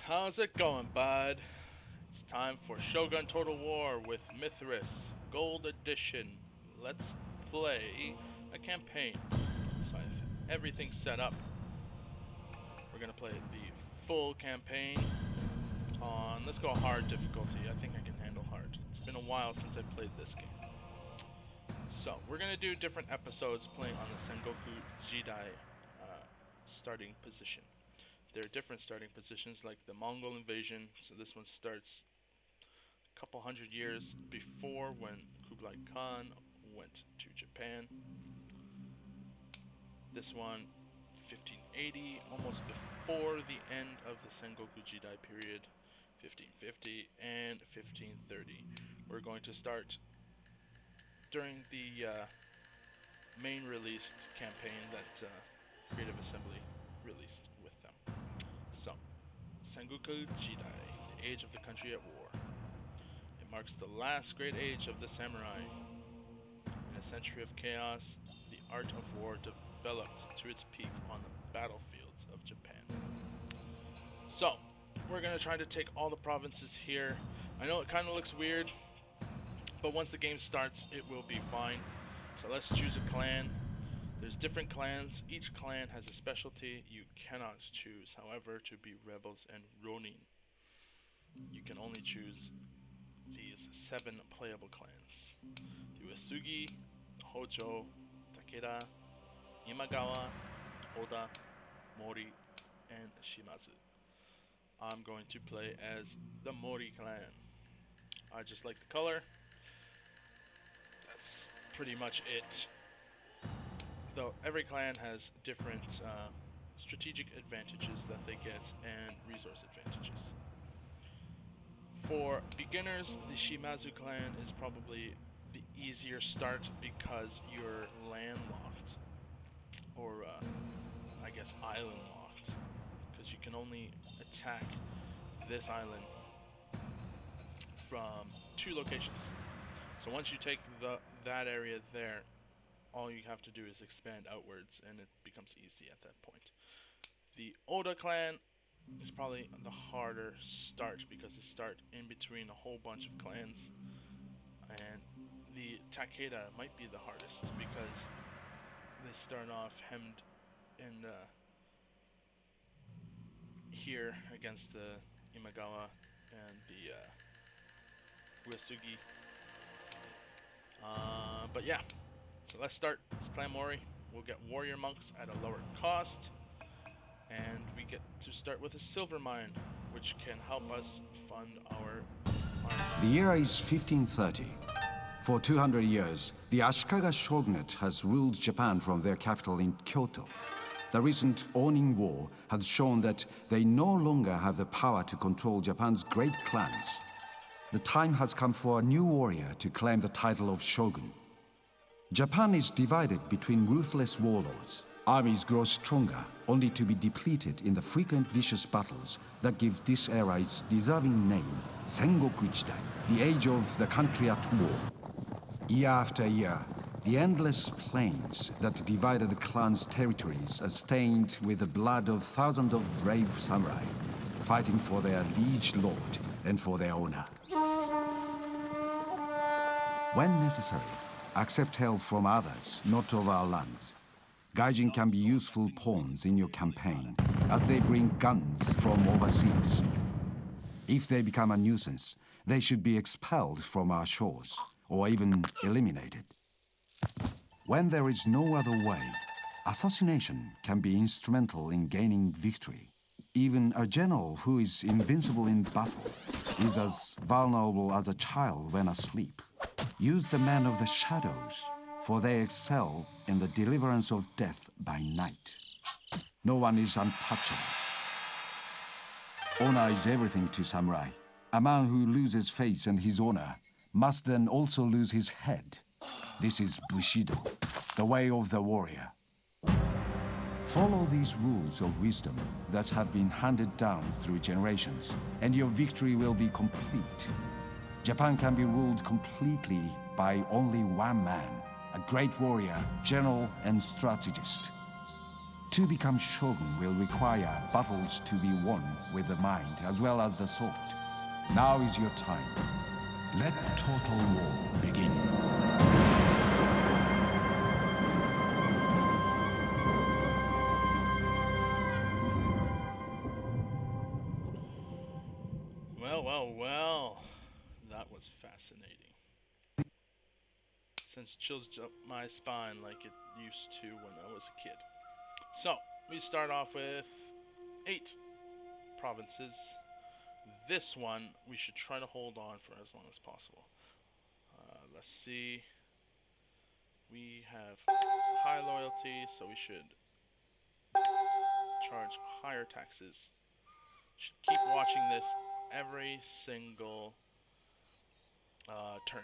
How's it going, bud? It's time for Shogun Total War with Mithiras Gold Edition. Let's play a campaign. So I have everything set up. We're gonna play the full campaign on, let's go hard difficulty. I think I can handle hard. It's been a while since I played this game. So we're gonna do different episodes playing on the Sengoku Jidai starting position. There are different starting positions like the Mongol invasion, so this one starts a couple hundred years before when Kublai Khan went to Japan. This one 1580, almost before the end of the Sengoku Jidai period, 1550 and 1530. We're going to start during the main released campaign that Creative Assembly released with them. So, Sengoku Jidai, the age of the country at war. It marks the last great age of the samurai. In a century of chaos, the art of war developed to its peak on the battlefields of Japan. So, we're going to try to take all the provinces here. I know it kind of looks weird, but once the game starts, it will be fine. So let's choose a clan. There's different clans. Each clan has a specialty you cannot choose, however, to be rebels and ronin. You can only choose these 7 playable clans. The Uesugi, Hojo, Takeda, Imagawa, Oda, Mori, and Shimazu. I'm going to play as the Mori clan. I just like the color. That's pretty much it. Though every clan has different strategic advantages that they get and resource advantages. For beginners, the Shimazu clan is probably the easier start because you're landlocked, or I guess island locked, because you can only attack this island from 2 locations. So once you take that area there, all you have to do is expand outwards, and it becomes easy at that point. The Oda clan is probably the harder start because they start in between a whole bunch of clans, and the Takeda might be the hardest because they start off hemmed in here against the Imagawa and the Uesugi. But yeah. So let's start as Clan Mori. We'll get warrior monks at a lower cost, and we get to start with a silver mine, which can help us fund our armies. The year is 1530. For 200 years, the Ashikaga shogunate has ruled Japan from their capital in Kyoto. The recent Onin War had shown that they no longer have the power to control Japan's great clans. The time has come for a new warrior to claim the title of shogun. Japan is divided between ruthless warlords. Armies grow stronger, only to be depleted in the frequent vicious battles that give this era its deserving name, Sengoku Jidai, the age of the country at war. Year after year, the endless plains that divided the clan's territories are stained with the blood of thousands of brave samurai, fighting for their liege lord and for their honor. When necessary, accept help from others, not of our lands. Gaijin can be useful pawns in your campaign, as they bring guns from overseas. If they become a nuisance, they should be expelled from our shores, or even eliminated. When there is no other way, assassination can be instrumental in gaining victory. Even a general who is invincible in battle is as vulnerable as a child when asleep. Use the men of the shadows, for they excel in the deliverance of death by night. No one is untouchable. Honor is everything to samurai. A man who loses face and his honor must then also lose his head. This is Bushido, the way of the warrior. Follow these rules of wisdom that have been handed down through generations, and your victory will be complete. Japan can be ruled completely by only one man, a great warrior, general, and strategist. To become shogun will require battles to be won with the mind as well as the sword. Now is your time. Let total war begin. Well. That was fascinating. Since chills up my spine like it used to when I was a kid. So, we start off with 8 provinces. This one, we should try to hold on for as long as possible. Let's see. We have high loyalty, so we should charge higher taxes. Should keep watching this every single turn.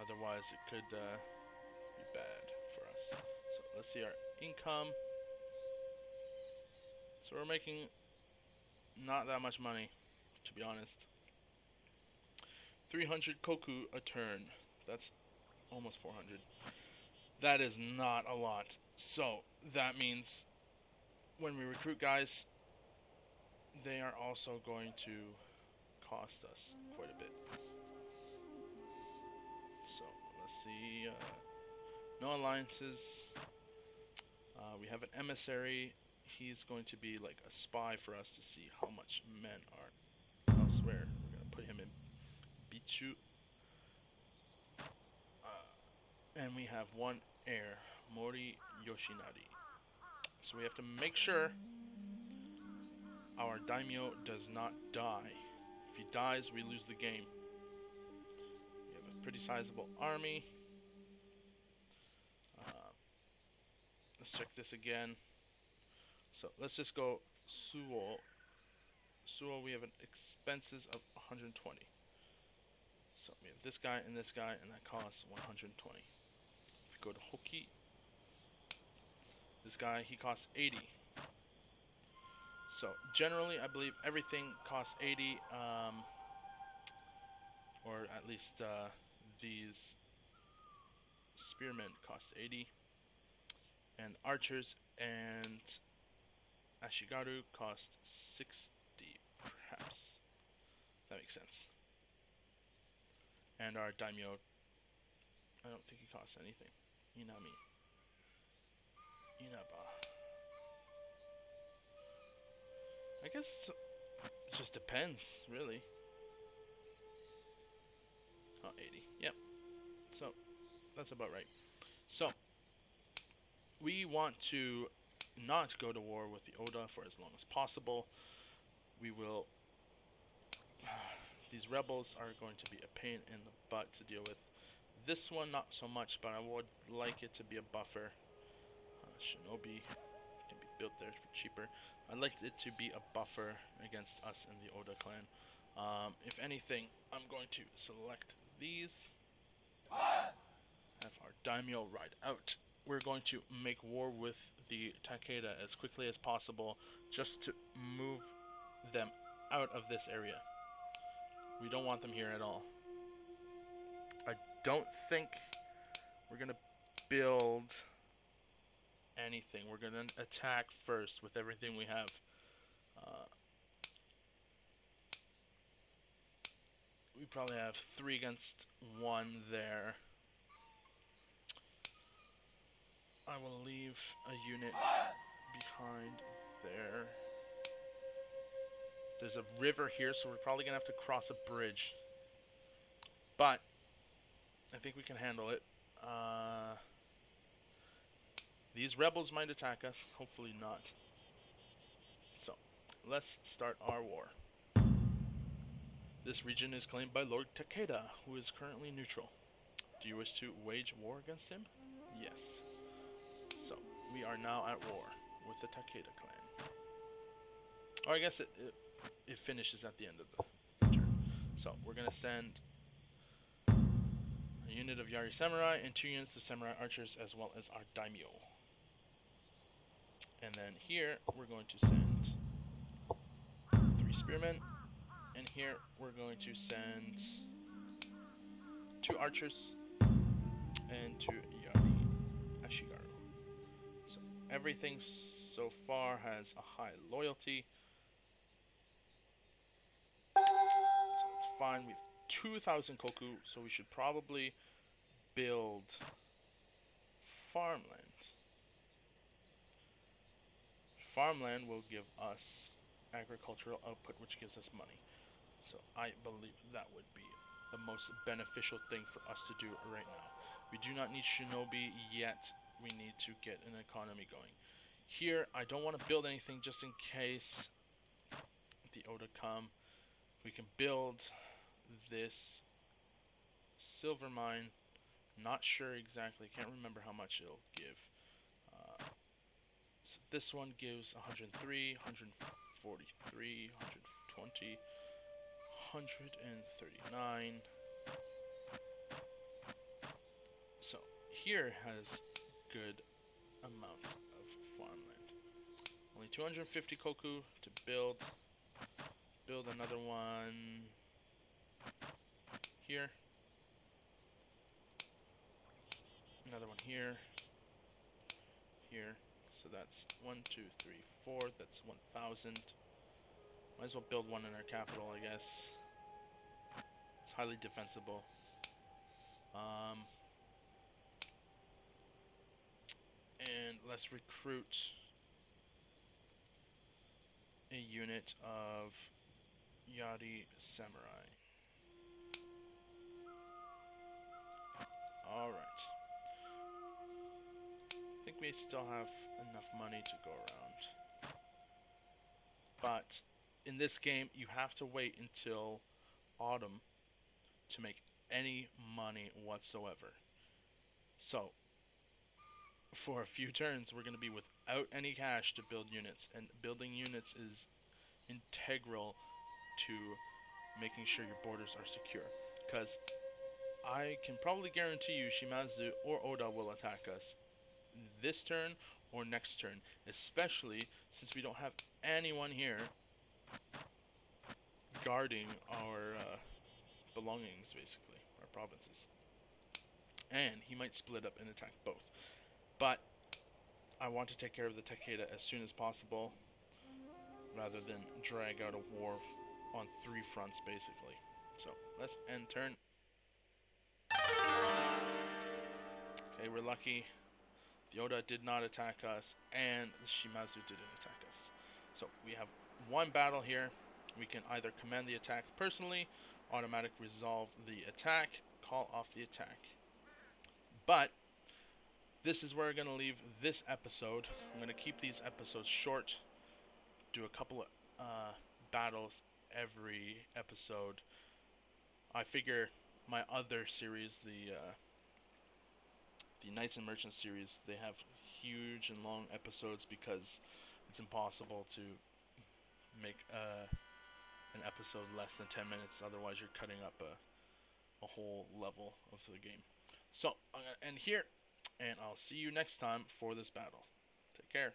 Otherwise, it could be bad for us. So let's see our income. So we're making not that much money, to be honest. 300 koku a turn. That's almost 400. That is not a lot. So that means when we recruit guys, they are also going to cost us quite a bit. So let's see. No alliances. We have an emissary. He's going to be like a spy for us to see how much men are elsewhere. We're going to put him in Bichu. And we have one heir, Mori Yoshinari. So we have to make sure our daimyo does not die. If he dies, we lose the game. We have a pretty sizable army. Let's check this again. So let's just go Suo. Suo, we have an expenses of 120. So we have this guy, and that costs 120. If we go to Hoki, this guy, he costs 80. So generally, I believe everything costs 80, or at least these spearmen cost 80, and archers and Ashigaru cost 60, perhaps. That makes sense. And our daimyo, I don't think he costs anything. Inami. Inaba. I guess it just depends, really. Oh, 80. Yep. So, that's about right. So, we want to not go to war with the Oda for as long as possible. We will... These rebels are going to be a pain in the butt to deal with. This one, not so much, but I would like it to be a buffer. Shinobi can be built there for cheaper. I'd like it to be a buffer against us and the Oda clan. If anything, I'm going to select these. Have our daimyo ride out. We're going to make war with the Takeda as quickly as possible, just to move them out of this area. We don't want them here at all. I don't think we're going to build anything. We're going to attack first with everything we have. We probably have 3 against 1 there. I will leave a unit behind there. There's a river here, so we're probably going to have to cross a bridge. But I think we can handle it. These rebels might attack us. Hopefully not. So, let's start our war. This region is claimed by Lord Takeda, who is currently neutral. Do you wish to wage war against him? Yes. So, we are now at war with the Takeda clan. Or I guess it finishes at the end of the turn. So, we're going to send a unit of Yari Samurai and 2 units of Samurai Archers, as well as our daimyo. And then here, we're going to send 3 spearmen. And here, we're going to send 2 archers and 2 Yari Ashigaru. So, everything so far has a high loyalty. So it's fine. We have 2,000 koku, so we should probably build farmland. Farmland will give us agricultural output, which gives us money. So I believe that would be the most beneficial thing for us to do right now. We do not need shinobi yet. We need to get an economy going. Here, I don't want to build anything just in case the Oda come. We can build this silver mine. Not sure exactly. Can't remember how much it'll give. So this one gives 103, 143, 120, 139. So here has good amounts of farmland. Only 250 koku to build. Build another one here. Another one here. Here. So that's 1, 2, 3, 4. That's 1,000. Might as well build one in our capital, I guess. It's highly defensible. And let's recruit a unit of Yari Samurai. Alright. I think we still have enough money to go around. But in this game, you have to wait until autumn to make any money whatsoever. So, for a few turns, we're going to be without any cash to build units. And building units is integral to making sure your borders are secure. Because I can probably guarantee you Shimazu or Oda will attack us this turn or next turn. Especially since we don't have anyone here guarding our belongings, basically. Our provinces. And he might split up and attack both. But I want to take care of the Takeda as soon as possible, rather than drag out a war on 3 fronts, basically. So, let's end turn. Okay, we're lucky. The Oda did not attack us, and the Shimazu didn't attack us. So, we have one battle here. We can either command the attack personally, automatic resolve the attack, call off the attack. But this is where we're going to leave this episode. I'm going to keep these episodes short, do a couple of battles every episode. I figure my other series, the Knights and Merchants series, they have huge and long episodes because it's impossible to make an episode less than 10 minutes. Otherwise, you're cutting up a whole level of the game. So, I'm going to end here, and I'll see you next time for this battle. Take care.